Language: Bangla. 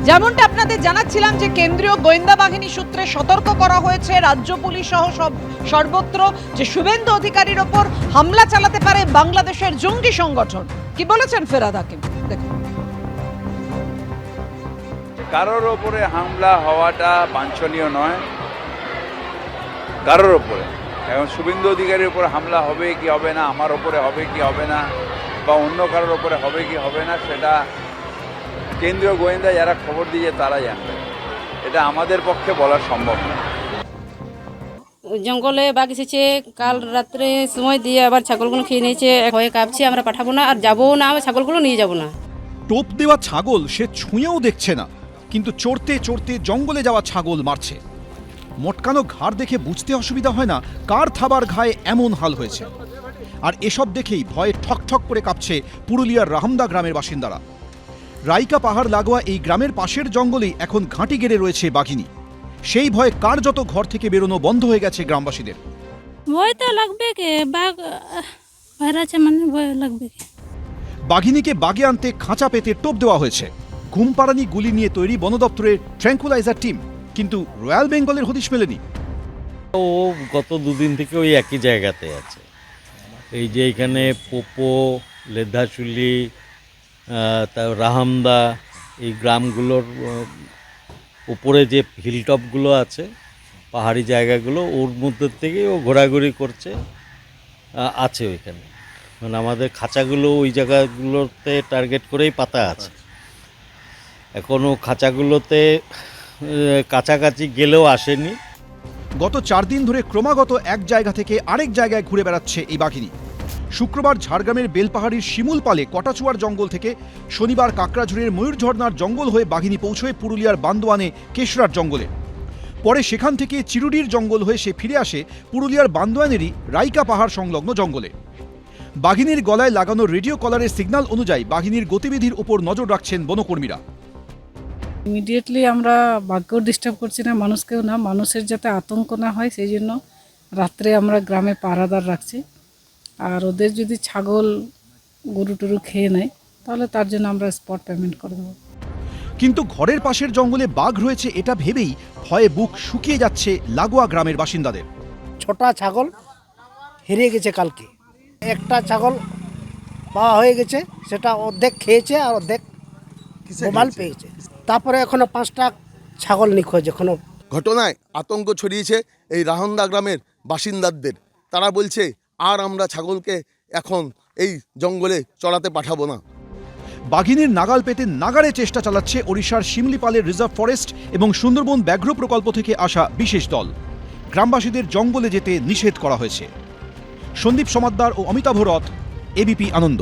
যেমনটা আপনাদের জানাচ্ছিলাম যে কেন্দ্রীয় গোয়েন্দা বাহিনী সূত্রে সতর্ক করা হয়েছে রাজ্য পুলিশ সহ সর্বত্র যে শুভেন্দু অধিকারীর ওপর হামলা চালাতে পারে বাংলাদেশের জঙ্গি সংগঠন। কি বলেছেন ফেরাদ হাকিম, দেখুন। কারোর ওপরে হামলা হওয়াটা বাঞ্ছনীয় নয়, কারোর ওপরে। এখন শুভেন্দু অধিকারীর উপর হামলা হবে কি হবে না, আমার ওপরে হবে কি হবে না, বা অন্য কারোর ওপরে হবে কি হবে না, সেটা কেন্দ্রীয় গোয়েন্দা যারা খবর দিয়ে তারা জানবে। এটা আমাদের পক্ষে বলা সম্ভব না। জঙ্গলে বাঘ এসেছে, কাল রাত্রে সময় দিয়ে আবার ছাগলগুলো খেয়ে নিয়েছে। ভয়ে কাঁপছে, আমরা পাঠাবো না, আর যাবো না, আমরা ছাগলগুলো নিয়ে যাব না। টোপ দেওয়া ছাগল সে ছুঁয়েও দেখছে না, কিন্তু চড়তে চড়তে জঙ্গলে যাওয়া ছাগল মারছে। মটকানো ঘাড় দেখে বুঝতে অসুবিধা হয় না কার থাবার ঘায়ে এমন হাল হয়েছে। আর এসব দেখেই ভয়ে ঠকঠক করে কাঁপছে পুরুলিয়ার রাহামদা গ্রামের বাসিন্দারা। রাইকা পাহাড় লাগোয়া এই গ্রামের পাশের জঙ্গলেই এখন ঘাঁটি গেড়ে রয়েছে বাঘিনী। সেই ভয়ে কার্যত ঘর থেকে বেরোনো বন্ধ হয়ে গেছে গ্রামবাসীদের। ভয় তো লাগবে কে, বাঘ বাইরে আছে মানে ভয় লাগবে কে। বাঘিনীকে বাগে আনতে খাঁচা পেতে টোপ দেওয়া হয়েছে। ঘুমপাড়ানি গুলি নিয়ে তৈরি বন দপ্তরের ট্র্যাঙ্কুলাইজার টিম, কিন্তু রয়্যাল বেঙ্গলের হদিশ মেলেনি। ও গত দুদিন থেকে ওই একই জায়গাতে আছে। এই যে এখানে পোপো, লেধাশুলি, তার রাহামদা, এই গ্রামগুলোর উপরে যে হিলটপগুলো আছে, পাহাড়ি জায়গাগুলো, ওর মধ্যে থেকে ও ঘোরাঘুরি করছে, আছে ওইখানে। মানে আমাদের খাঁচাগুলো ওই জায়গাগুলোতে টার্গেট করেই পাতা আছে। এখনও খাঁচাগুলোতে কাছাকাছি গেলেও আসেনি। গত 4 দিন ধরে ক্রমাগত এক জায়গা থেকে আরেক জায়গায় ঘুরে বেড়াচ্ছে এই বাঘিনী। শুক্রবার ঝাড়গ্রামের বেলপাহাড়ির শিমুলপালে কটাচুয়ার জঙ্গল থেকে, শনিবার কাকড়াঝুড়ের ময়ূরঝর্নার জঙ্গল হয়ে বাঘিনী পৌঁছয় পুরুলিয়ার বান্দোয়ানে কেশরার জঙ্গলে। পরে সেখান থেকে চিরুডির জঙ্গল হয়ে সে ফিরে আসে পুরুলিয়ার বান্দোয়ানেরই রাইকা পাহাড় সংলগ্ন জঙ্গলে। বাঘিনীর গলায় লাগানো রেডিও কলারের সিগন্যাল অনুযায়ী বাঘিনীর গতিবিধির উপর নজর রাখছেন বনকর্মীরা। ইমিডিয়েটলি আমরা বাঘকেও ডিস্টার্ব করছি না, মানুষকেও না, মানুষের যাতে আতঙ্ক না হয় সেই জন্য রাত্রে আমরা গ্রামে পাহারাদার রাখছি। আর ওদের যদি ছাগল গরু টরু খেয়ে নেয় তাহলে তার জন্য আমরা স্পট পেমেন্ট করে দেবো। কিন্তু ঘরের পাশের জঙ্গলে বাঘ রয়েছে এটা ভেবেই ভয়ে বুক শুকিয়ে যাচ্ছে লাগোয়া গ্রামের বাসিন্দাদের। ছোটা ছাগল হেরিয়ে গেছে কালকে, একটা ছাগল পাওয়া হয়ে গেছে, সেটা অর্ধেক খেয়েছে আর অর্ধেক মোবাইল পেয়েছে। তারপরে এখনো 5টা ছাগল নিখোঁজ। এখনো ঘটনায় আতঙ্ক ছড়িয়েছে এই রাহামদা গ্রামের বাসিন্দাদের। তারা বলছে আর আমরা ছাগলকে এখন এই জঙ্গলে চড়াতে পাঠাবো না। বাঘিনীর নাগাল পেতে নাগাড়ে চেষ্টা চালাচ্ছে ওড়িশার শিমলিপালের রিজার্ভ ফরেস্ট এবং সুন্দরবন ব্যাঘ্র প্রকল্প থেকে আসা বিশেষ দল। গ্রামবাসীদের জঙ্গলে যেতে নিষেধ করা হয়েছে। সন্দীপ সমাদ্দার ও অমিতাভ রথ, এবিপি আনন্দ।